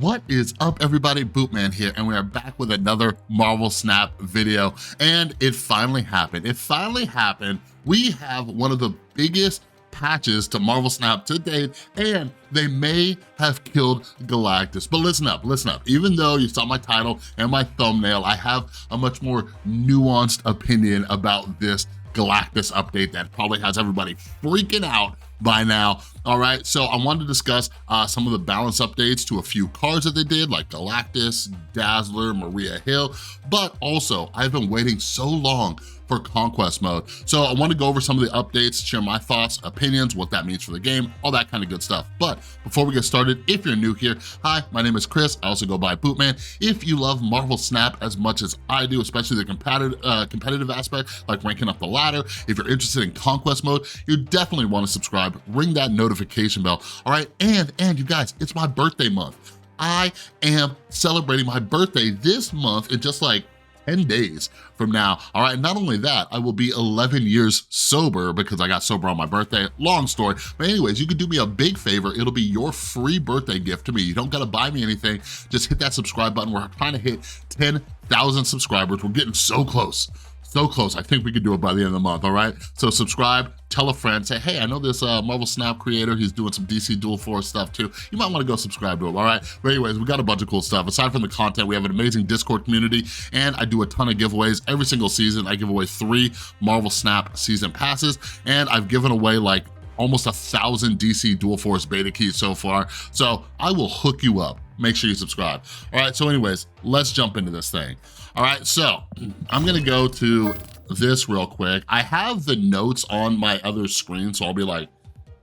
What is up, everybody? Bootman here, and we are back with another Marvel Snap video, and it finally happened. We have one of the biggest patches to Marvel Snap to date, and they may have killed Galactus. But listen up. Even though you saw my title and my thumbnail, I have a much more nuanced opinion about this Galactus update that probably has everybody freaking out by now. All right, so I wanted to discuss some of the balance updates to a few cards that they did, like Galactus, Dazzler, Maria Hill, but also I've been waiting so long for conquest mode. So I want to go over some of the updates, share my thoughts, opinions, what that means for the game, all that kind of good stuff. But before we get started, if you're new here, hi, my name is Chris. I also go by Bootman. If you love Marvel Snap as much as I do, especially the competitive aspect, like ranking up the ladder, if you're interested in conquest mode, you definitely want to subscribe, ring that notification bell, all right? And you guys, it's my birthday month. I am celebrating my birthday this month in just like 10 days from now, all right? Not only that, I will be 11 years sober because I got sober on my birthday. Long story, but anyways, you could do me a big favor. It'll be your free birthday gift to me. You don't gotta buy me anything. Just hit that subscribe button. We're trying to hit 10,000 subscribers. We're getting so close. So close. I think we could do it by the end of the month, all right? So subscribe, tell a friend, say, hey, I know this Marvel Snap creator, he's doing some DC Dual Force stuff too. You might wanna go subscribe to him, all right? But anyways, we got a bunch of cool stuff. Aside from the content, we have an amazing Discord community, and I do a ton of giveaways. Every single season, I give away 3 Marvel Snap season passes, and I've given away like almost 1,000 DC Dual Force beta keys so far. So I will hook you up. Make sure you subscribe. All right, so anyways, let's jump into this thing. All right, so I'm gonna go to this real quick. I have the notes on my other screen, so I'll be like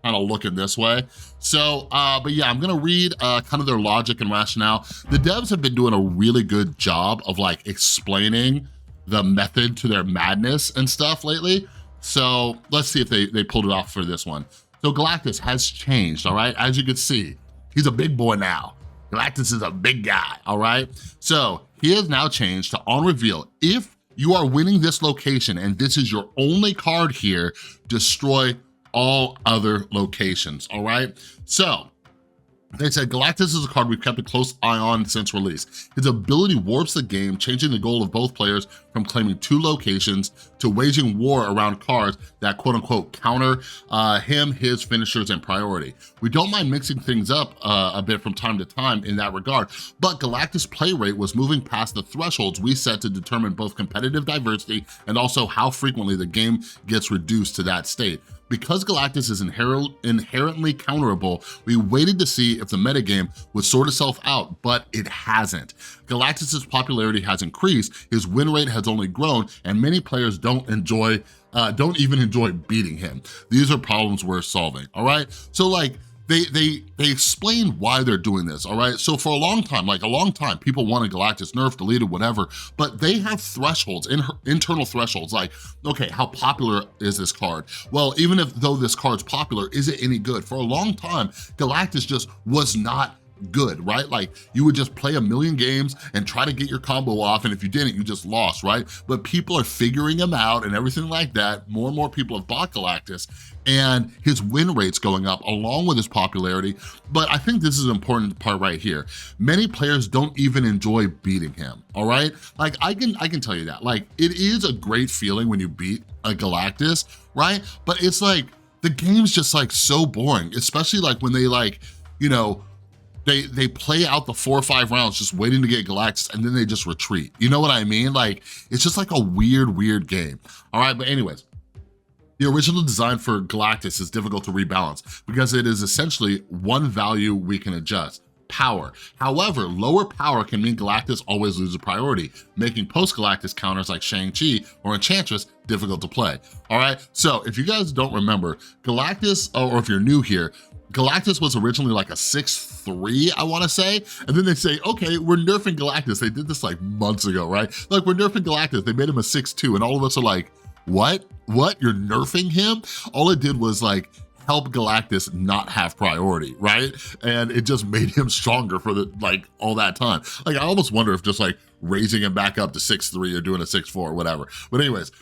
kind of looking this way. So, but yeah, I'm gonna read kind of their logic and rationale. The devs have been doing a really good job of like explaining the method to their madness and stuff lately. So let's see if they pulled it off for this one. So Galactus has changed, all right? As you can see, he's a big boy now. Galactus is a big guy, all right? So he has now changed to on reveal, if you are winning this location and this is your only card here, destroy all other locations, all right? So they said Galactus is a card we've kept a close eye on since release. His ability warps the game, changing the goal of both players from claiming 2 locations to waging war around cards that quote unquote counter him, his finishers, and priority. We don't mind mixing things up a bit from time to time in that regard, but Galactus' play rate was moving past the thresholds we set to determine both competitive diversity and also how frequently the game gets reduced to that state. Because Galactus is inherently counterable, we waited to see if the metagame would sort itself out, but it hasn't. Galactus's popularity has increased, his win rate has only grown, and many players don't even enjoy beating him. These are problems we're solving, all right? So like, they explain why they're doing this, all right? So for a long time, people wanted Galactus nerfed, deleted, whatever, but they have thresholds, internal thresholds, like, okay, how popular is this card? Well, even though this card's popular, is it any good? For a long time, Galactus just was not good, right? Like you would just play a million games and try to get your combo off, and if you didn't, you just lost, right? But people are figuring him out and everything like that. More and more people have bought Galactus, and his win rate's going up along with his popularity. But I think this is an important part right here. Many players don't even enjoy beating him, all right? Like I can tell you that. Like it is a great feeling when you beat a Galactus, right? But it's like, the game's just like so boring, especially like when they like, you know, they play out the 4 or 5 rounds just waiting to get Galactus, and then they just retreat. You know what I mean? Like, it's just like a weird game. All right, but anyways, the original design for Galactus is difficult to rebalance because it is essentially one value we can adjust: power. However, lower power can mean Galactus always loses priority, making post-Galactus counters like Shang-Chi or Enchantress difficult to play. All right, so if you guys don't remember, Galactus, or if you're new here, Galactus was originally like a 6'3", I wanna say, and then they say, okay, we're nerfing Galactus. They did this like months ago, right? Like, we're nerfing Galactus. They made him a 6'2", and all of us are like, what? You're nerfing him? All it did was like help Galactus not have priority, right? And it just made him stronger for all that time. Like, I almost wonder if just like raising him back up to 6'3" or doing a 6'4" or whatever. But anyways,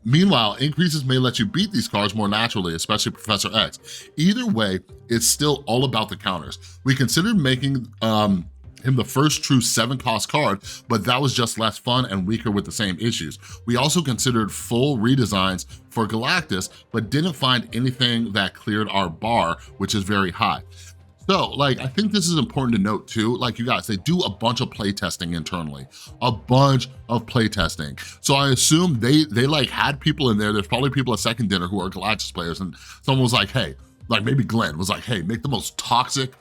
Meanwhile, increases may let you beat these cards more naturally, especially Professor X. Either way, it's still all about the counters. We considered making him the first true 7-cost card, but that was just less fun and weaker with the same issues. We also considered full redesigns for Galactus, but didn't find anything that cleared our bar, which is very high. So, like, I think this is important to note too. Like, you guys, they do a bunch of playtesting internally, a bunch of playtesting. So I assume they like had people in there. There's probably people at Second Dinner who are Galactus players, and someone was like, hey, like maybe Glenn was like, hey, make the most toxic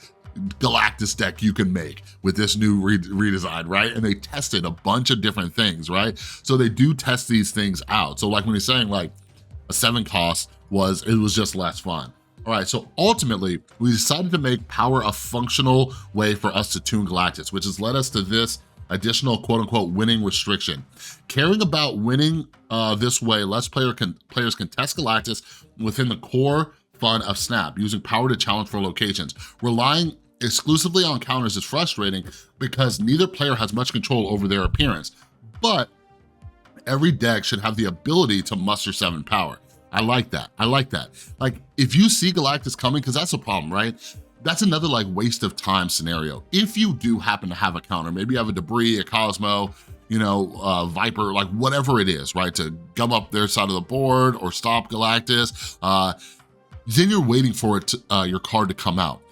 Galactus deck you can make with this new redesign, right? And they tested a bunch of different things, right? So they do test these things out. So like when he's saying like a 7-cost it was just less fun. All right, so ultimately, we decided to make power a functional way for us to tune Galactus, which has led us to this additional quote-unquote winning restriction. Caring about winning this way, less players can test Galactus within the core fun of Snap, using power to challenge for locations. Relying exclusively on counters is frustrating because neither player has much control over their appearance, but every deck should have the ability to muster 7 power. I like that. I like that. Like, if you see Galactus coming, because that's a problem, right? That's another like waste of time scenario. If you do happen to have a counter, maybe you have a Debris, a Cosmo, you know, Viper, like whatever it is, right? To gum up their side of the board or stop Galactus, then you're waiting for it to, your card to come out.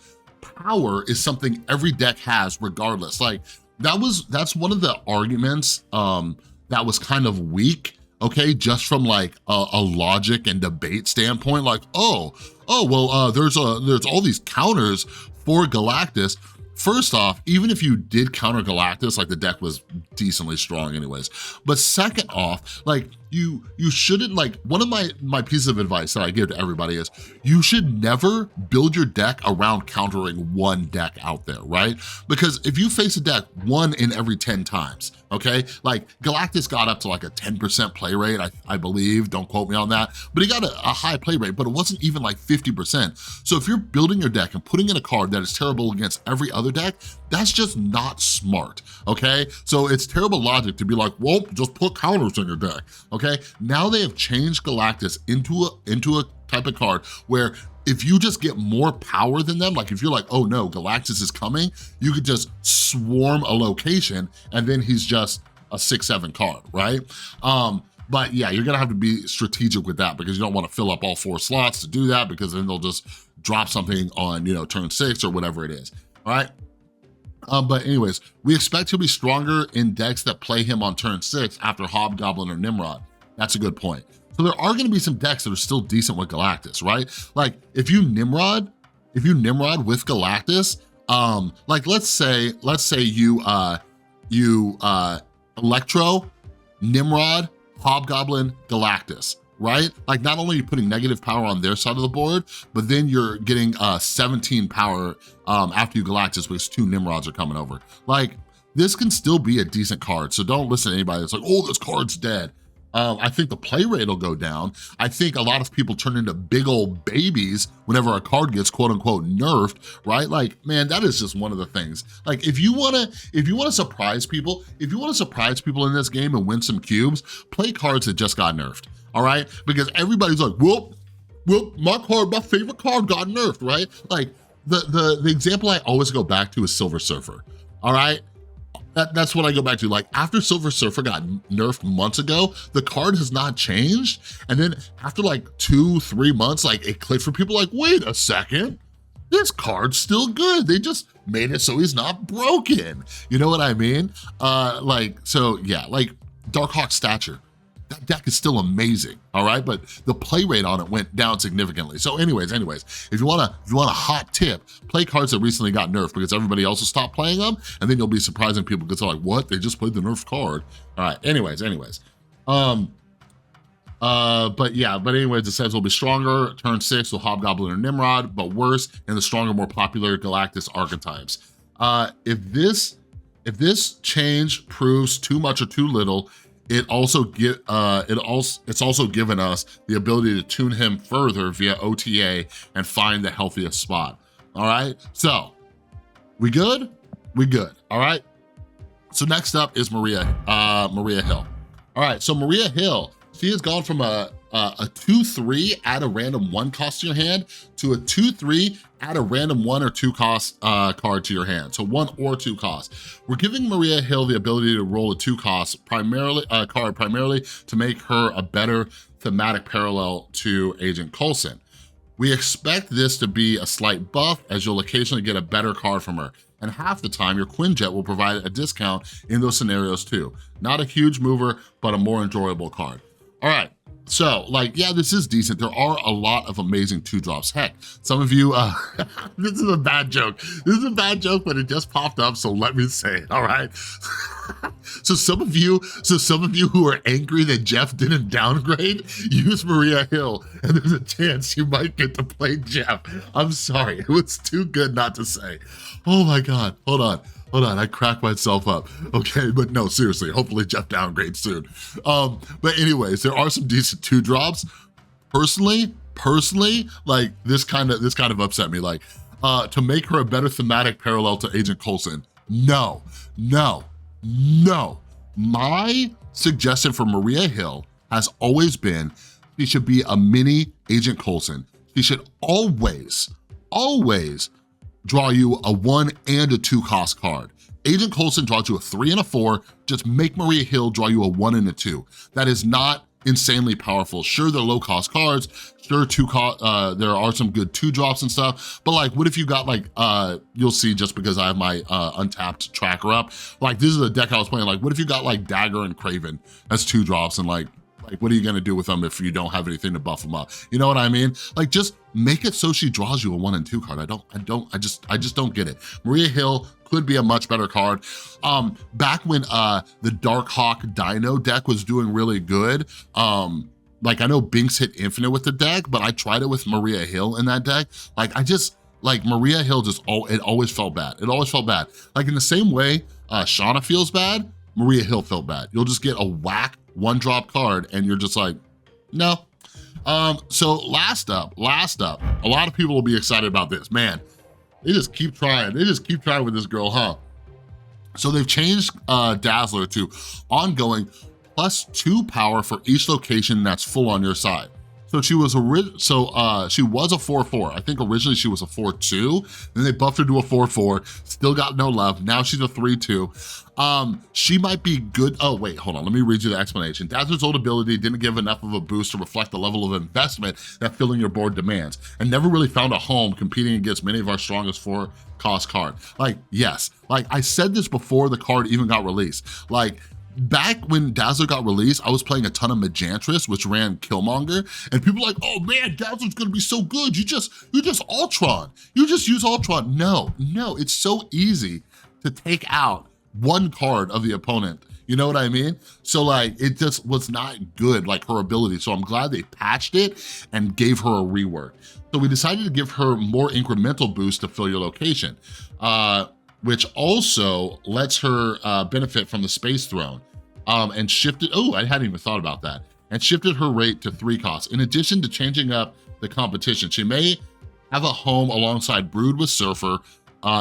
Power is something every deck has regardless. Like, that's one of the arguments that was kind of weak, okay, just from like a logic and debate standpoint, like, well, there's all these counters for Galactus. First off, even if you did counter Galactus, like the deck was decently strong anyways. But second off, like you shouldn't, like, one of my pieces of advice that I give to everybody is you should never build your deck around countering one deck out there, right? Because if you face a deck 1 in every 10 times, okay? Like Galactus got up to like a 10% play rate, I believe, don't quote me on that, but he got a high play rate, but it wasn't even like 50%. So if you're building your deck and putting in a card that is terrible against every other deck, that's just not smart, okay? So it's terrible logic to be like, well, just put counters in your deck, okay? Now they have changed Galactus into a type of card where if you just get more power than them, like if you're like, oh no, Galactus is coming, you could just swarm a location and then he's just a 6-7 card, right? But yeah, you're gonna have to be strategic with that because you don't wanna fill up all 4 slots to do that because then they'll just drop something on, you know, turn 6 or whatever it is, all right? But anyways, we expect he'll be stronger in decks that play him on turn 6 after Hobgoblin or Nimrod. That's a good point. So there are gonna be some decks that are still decent with Galactus, right? Like if you Nimrod with Galactus, like let's say you Electro, Nimrod, Hobgoblin, Galactus, right? Like not only are you putting negative power on their side of the board, but then you're getting 17 power after you Galactus because 2 Nimrods are coming over. Like this can still be a decent card. So don't listen to anybody that's like, oh, this card's dead. I think the play rate will go down. I think a lot of people turn into big old babies whenever a card gets quote unquote nerfed, right? Like, man, that is just one of the things. Like if you wanna surprise people, in this game and win some cubes, play cards that just got nerfed, all right? Because everybody's like, well, my favorite card got nerfed, right? Like the example I always go back to is Silver Surfer, all right? That's what I go back to. Like after Silver Surfer got nerfed months ago, the card has not changed. And then after like 2-3 months, like it clicked for people like, wait a second, this card's still good. They just made it so he's not broken. You know what I mean? So yeah, like Darkhawk Stature. That deck is still amazing, all right? But the play rate on it went down significantly. So anyways, if you want a hot tip, play cards that recently got nerfed because everybody else will stop playing them, and then you'll be surprising people because they're like, what? They just played the nerfed card. All right, anyways. But anyways, it says will be stronger, turn 6 with Hobgoblin or Nimrod, but worse in the stronger, more popular Galactus archetypes. If this change proves too much or too little, it's also given us the ability to tune him further via OTA and find the healthiest spot. All right, so we good? We good, all right? So next up is Maria Hill. All right, so Maria Hill, She has gone from a 2/3 add a random 1 cost to your hand to a 2/3 add a random 1 or 2 cost card to your hand. So 1 or 2 costs. We're giving Maria Hill the ability to roll a 2 cost card primarily to make her a better thematic parallel to Agent Coulson. We expect this to be a slight buff as you'll occasionally get a better card from her. And half the time, your Quinjet will provide a discount in those scenarios too. Not a huge mover, but a more enjoyable card. All right, so like, yeah, this is decent. There are a lot of amazing 2-drops. Heck, some of you, this is a bad joke. This is a bad joke, but it just popped up, so let me say it, all right? So some of you who are angry that Jeff didn't downgrade, use Maria Hill, and there's a chance you might get to play Jeff. I'm sorry, it was too good not to say. Oh my God, hold on, I cracked myself up. Okay, but no, seriously, hopefully Jeff downgrades soon. But anyways, there are some decent 2-drops. Personally, like this kind of upset me. Like, to make her a better thematic parallel to Agent Coulson. No. My suggestion for Maria Hill has always been she should be a mini Agent Coulson. She should always draw you a 1 and a 2 cost card. Agent Coulson draws you a 3 and a 4, just make Maria Hill draw you a 1 and a 2. That is not insanely powerful. Sure, they're low cost cards, sure there are some good 2-drops and stuff, but like, what if you got like, you'll see just because I have my Untapped tracker up, like this is a deck I was playing, like what if you got like Dagger and Craven as 2-drops and like what are you gonna do with them if you don't have anything to buff them up? You know what I mean? Like just make it so she draws you a 1 and 2 card. I just don't get it. Maria Hill could be a much better card. Back when the Darkhawk Dino deck was doing really good, like I know Binks hit infinite with the deck, but I tried it with Maria Hill in that deck. Like Maria Hill it always felt bad. It always felt bad. Like in the same way Shauna feels bad, Maria Hill felt bad. You'll just get a whack 1-drop card and you're just like, no. So last up, a lot of people will be excited about this. Man, they just keep trying with this girl, huh? So they've changed Dazzler to ongoing +2 power for each location that's full on your side. So she was a 4/4. I think originally she was a 4/2, then they buffed her to a 4/4, still got no love. Now she's a 3/2. She might be good. Oh wait, hold on, let me read you the explanation. Dazzler's old ability didn't give enough of a boost to reflect the level of investment that filling your board demands, and never really found a home competing against many of our strongest 4-cost cards. Like, yes, like I said this before the card even got released. Like, back when Dazzler got released, I was playing a ton of Magantris, which ran Killmonger, and people were like, oh man, Dazzler's gonna be so good. You just Ultron. You just use Ultron. No, it's so easy to take out 1 card of the opponent. You know what I mean? So like, it just was not good, like her ability. So I'm glad they patched it and gave her a rework. So we decided to give her more incremental boost to fill your location. Which also lets her benefit from the Space Throne and shifted, oh, I hadn't even thought about that, and shifted her rate to 3 costs. In addition to changing up the competition, she may have a home alongside Brood with Surfer,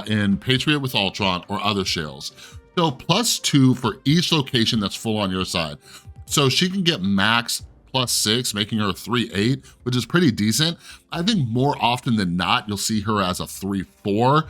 in Patriot with Ultron, or other shells. So +2 for each location that's full on your side. So she can get max +6, making her a 3/8, which is pretty decent. I think more often than not, you'll see her as a 3/4.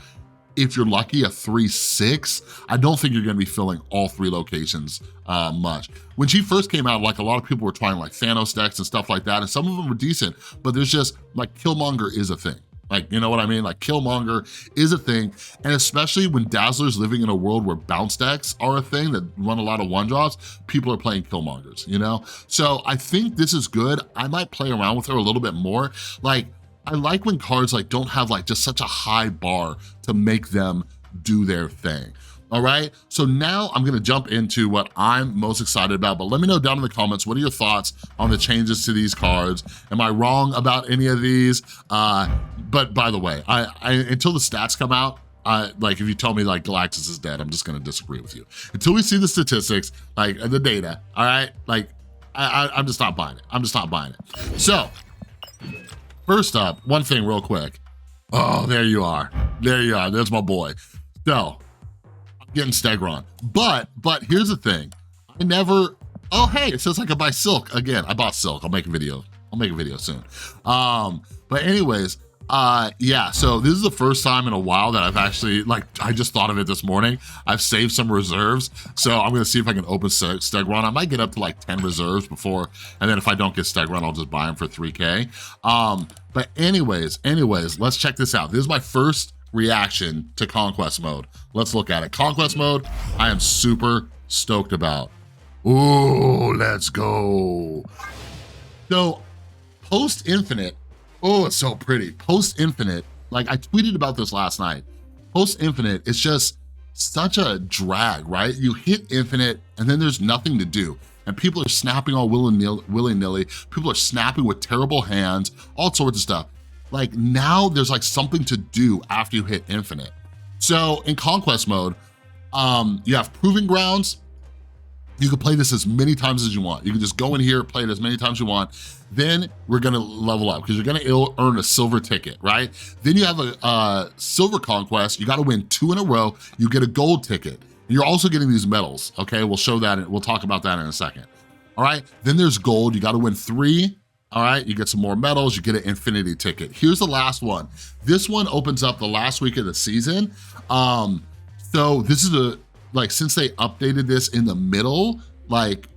If you're lucky, a 3/6. I don't think you're gonna be filling all 3 locations much. When she first came out, like a lot of people were trying like Thanos decks and stuff like that, and some of them were decent, but there's just like Killmonger is a thing. Like, you know what I mean? Like Killmonger is a thing, and especially when Dazzler's living in a world where bounce decks are a thing that run a lot of 1-drops, people are playing Killmongers, you know? So I think this is good. I might play around with her a little bit more. Like, I like when cards like don't have like just such a high bar to make them do their thing. All right, so now I'm gonna jump into what I'm most excited about, but let me know down in the comments, what are your thoughts on the changes to these cards? Am I wrong about any of these? But by the way, I until the stats come out, like if you tell me like Galactus is dead, I'm just gonna disagree with you. Until we see the statistics, like the data, all right? Like I'm just not buying it. I'm just not buying it. So first up, one thing real quick. Oh, there you are. There you are, there's my boy. So, I'm getting Stegron. But here's the thing. I never Oh, hey, it says I could buy silk. Again, I bought silk. I'll make a video soon. But anyways, yeah, so this is the first time in a while that I've actually, like, I just thought of it this morning. I've saved some reserves, so I'm gonna see if I can open Stegron. I might get up to like 10 reserves before, and then if I don't get Stegron, I'll just buy them for 3K. But anyways, let's check this out. This is my first reaction to Conquest mode. Let's look at it. Conquest mode, I am super stoked about. Ooh, let's go. So, Post Infinite, oh, it's so pretty. Post Infinite, like I tweeted about this last night. Post Infinite, it's just such a drag, right? You hit Infinite and then there's nothing to do. And people are snapping all willy-nilly. People are snapping with terrible hands, all sorts of stuff. Like now there's like something to do after you hit Infinite. So in Conquest mode, you have Proving Grounds. You can play this as many times as you want. You can just go in here, play it as many times as you want. Then we're gonna level up because you're gonna earn a silver ticket, right? Then you have a silver conquest. You gotta win 2 in a row. You get a gold ticket. And you're also getting these medals, okay? We'll show that, we'll talk about that in a second. All right, then there's gold. You gotta win 3. All right, you get some more medals, you get an infinity ticket. Here's the last one. This one opens up the last week of the season. So this is like, since they updated this in the middle, like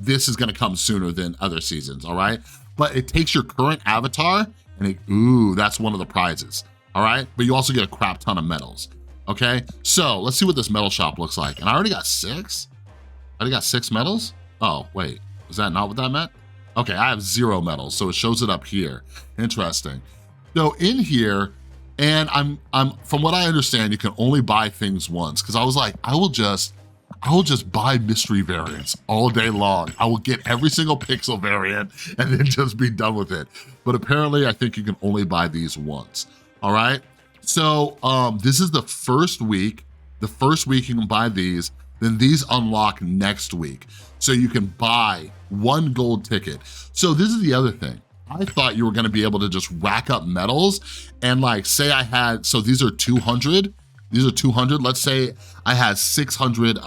this is gonna come sooner than other seasons, all right? But it takes your current avatar and ooh, that's one of the prizes, all right? But you also get a crap ton of medals, okay? So let's see what this medal shop looks like. And I already got 6? I already got 6 medals? Oh, wait, is that not what that meant? Okay, I have 0 medals, so it shows it up here. Interesting. So in here, and I'm from what I understand, you can only buy things once, because I was like, I will just buy mystery variants all day long. I will get every single pixel variant and then just be done with it. But apparently I think you can only buy these once, all right? So this is the first week. The first week you can buy these, then these unlock next week. So you can buy 1 gold ticket. So this is the other thing. I thought you were gonna be able to just rack up medals and like say I had, so these are 200, let's say I had 600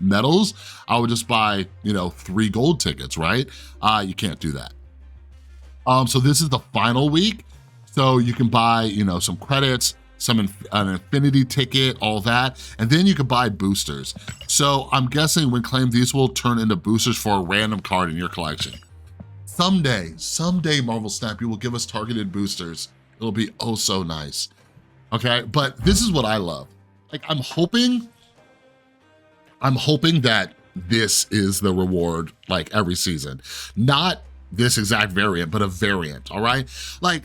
medals, I would just buy, 3 gold tickets, right? You can't do that. So this is the final week. So you can buy, some credits, an infinity ticket, all that, and then you can buy boosters. So I'm guessing when claimed these will turn into boosters for a random card in your collection. Someday, Marvel Snap, you will give us targeted boosters. It'll be oh so nice, okay? But this is what I love. Like, I'm hoping that this is the reward, like, every season. Not this exact variant, but a variant, all right? Like,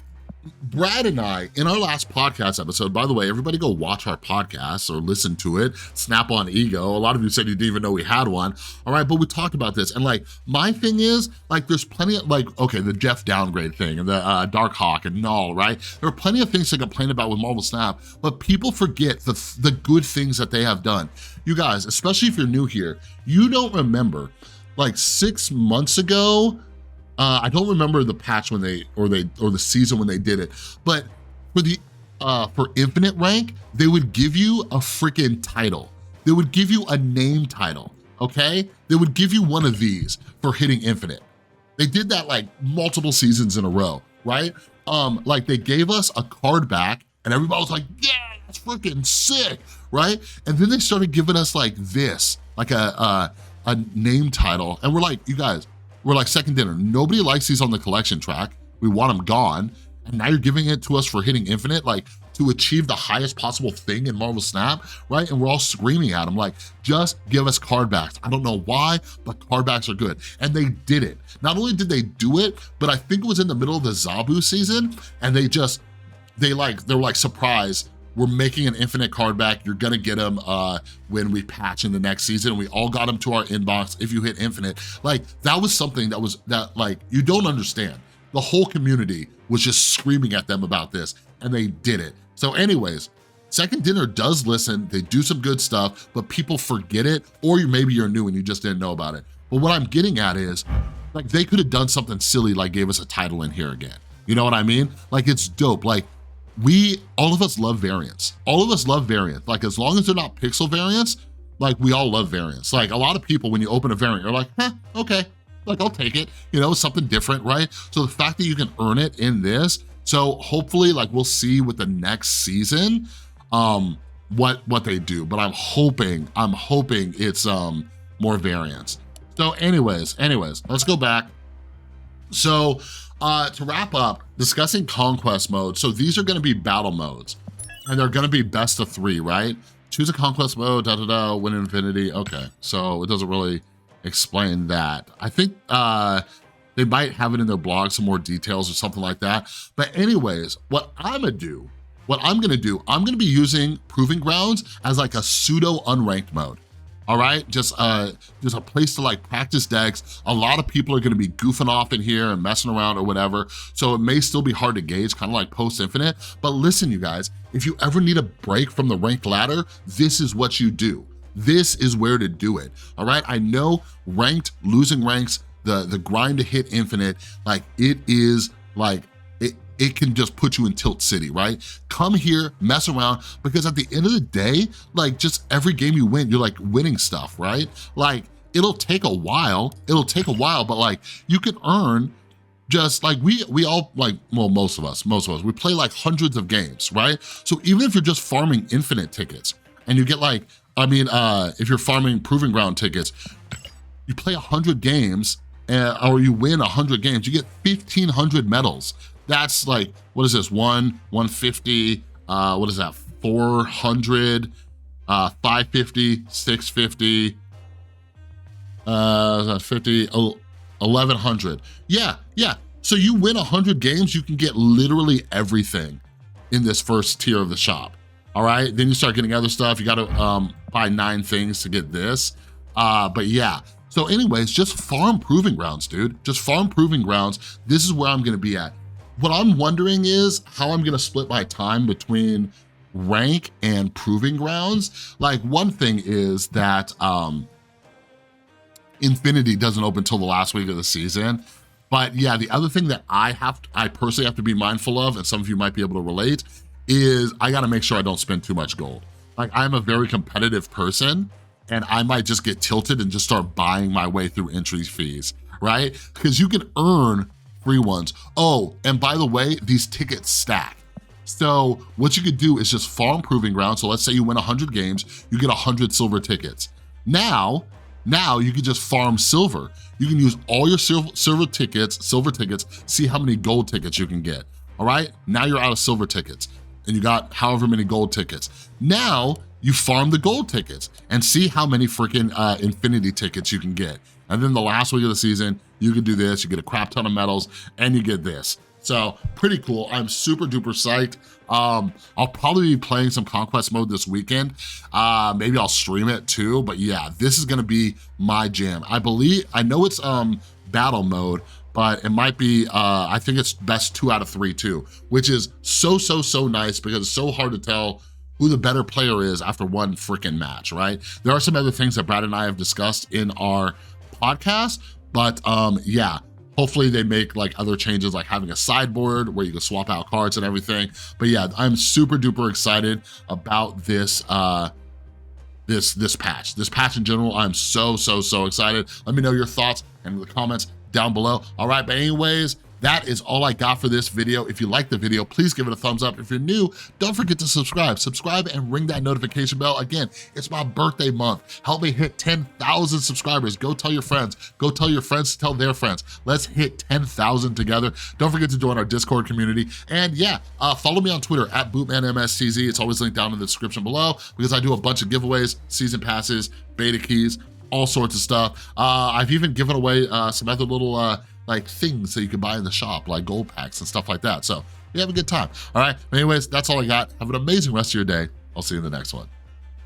Brad and I, in our last podcast episode, by the way, everybody go watch our podcast or listen to it, Snap on Ego. A lot of you said you didn't even know we had one, all right? But we talked about this, and like, my thing is, like, there's plenty of, like, okay, the Jeff downgrade thing, and the Dark Hawk and Null, right? There are plenty of things to complain about with Marvel Snap, but people forget the good things that they have done. You guys, especially if you're new here, you don't remember, like 6 months ago, I don't remember the patch when or the season when they did it, but for Infinite rank, they would give you a freaking title. They would give you a name title, okay? They would give you one of these for hitting Infinite. They did that like multiple seasons in a row, right? Like they gave us a card back and everybody was like, yeah, that's freaking sick, right? And then they started giving us like this, like a name title. And we're like, you guys, we're like Second Dinner. Nobody likes these on the collection track. We want them gone. And now you're giving it to us for hitting Infinite, like to achieve the highest possible thing in Marvel Snap, right? And we're all screaming at them like, just give us card backs. I don't know why, but card backs are good. And they did it. Not only did they do it, but I think it was in the middle of the Zabu season, and they were like, surprise, we're making an Infinite card back. You're gonna get them when we patch in the next season. We all got them to our inbox if you hit Infinite. Like, that was something that like, you don't understand. The whole community was just screaming at them about this, and they did it. So anyways, Second Dinner does listen, they do some good stuff, but people forget it, or maybe you're new and you just didn't know about it. But what I'm getting at is, like, they could have done something silly like gave us a title in here again. You know what I mean? Like, it's dope. Like, all of us love variants. All of us love variants. Like, as long as they're not pixel variants, like we all love variants. Like a lot of people, when you open a variant, you're like, okay, like I'll take it, you know, something different, right? So the fact that you can earn it in this, so hopefully like we'll see with the next season, what they do, but I'm hoping it's more variants. So anyways, let's go back. So to wrap up, discussing conquest mode. So these are gonna be battle modes and they're gonna be best of 3, right? Choose a conquest mode, win infinity. Okay, so it doesn't really explain that. I think they might have it in their blog, some more details or something like that. But anyways, what I'm gonna do, I'm gonna be using Proving Grounds as like a pseudo unranked mode. All right, just a place to like practice decks. A lot of people are gonna be goofing off in here and messing around or whatever, so it may still be hard to gauge, kind of like Post Infinite. But listen, you guys, if you ever need a break from the ranked ladder, this is what you do. This is where to do it, all right? I know ranked, losing ranks, the grind to hit infinite, like it is like, it can just put you in Tilt City, right? Come here, mess around, because at the end of the day, like just every game you win, you're like winning stuff, right? Like it'll take a while, but like you can earn just like we all like, well, most of us, we play like hundreds of games, right? So even if you're just farming infinite tickets and you get like, I mean, if you're farming Proving Ground tickets, you play 100 games or you win 100 games, you get 1,500 medals. That's like, what is this, 150, what is that, 400, 550, 650, 50, 1,100. Yeah. So you win 100 games, you can get literally everything in this first tier of the shop. All right, then you start getting other stuff. You gotta buy 9 things to get this. But yeah, so anyways, just farm Proving Grounds, dude. Just farm Proving Grounds. This is where I'm gonna be at. What I'm wondering is how I'm gonna split my time between rank and Proving Grounds. Like one thing is that Infinity doesn't open until the last week of the season. But yeah, the other thing that I personally have to be mindful of, and some of you might be able to relate, is I gotta make sure I don't spend too much gold. Like I'm a very competitive person and I might just get tilted and just start buying my way through entry fees, right? Because you can earn free ones. Oh, and by the way, these tickets stack. So what you could do is just farm Proving Ground. So let's say you win 100 games, you get 100 silver tickets. Now you can just farm silver. You can use all your silver tickets, see how many gold tickets you can get. All right, now you're out of silver tickets and you got however many gold tickets. Now you farm the gold tickets and see how many freaking infinity tickets you can get. And then the last week of the season, you can do this, you get a crap ton of medals and you get this. So pretty cool. I'm super duper psyched. I'll probably be playing some Conquest mode this weekend. Maybe I'll stream it too, but yeah, this is gonna be my jam. I know it's battle mode, but it might be, I think it's best 2 out of 3 too, which is so nice because it's so hard to tell who the better player is after one freaking match, right? There are some other things that Brad and I have discussed in our podcast, but yeah, hopefully they make like other changes, like having a sideboard where you can swap out cards and everything. But yeah, I'm super duper excited about this this patch. This patch in general, I'm so excited. Let me know your thoughts in the comments down below. All right, but anyways, that is all I got for this video. If you like the video, please give it a thumbs up. If you're new, don't forget to subscribe and ring that notification bell. Again, it's my birthday month. Help me hit 10,000 subscribers. Go tell your friends. Go tell your friends to tell their friends. Let's hit 10,000 together. Don't forget to join our Discord community. And yeah, follow me on Twitter at BootmanMSTZ. It's always linked down in the description below because I do a bunch of giveaways, season passes, beta keys, all sorts of stuff. I've even given away some other little like things that you can buy in the shop, like gold packs and stuff like that. So you have a good time. All right, anyways, that's all I got. Have an amazing rest of your day. I'll see you in the next one.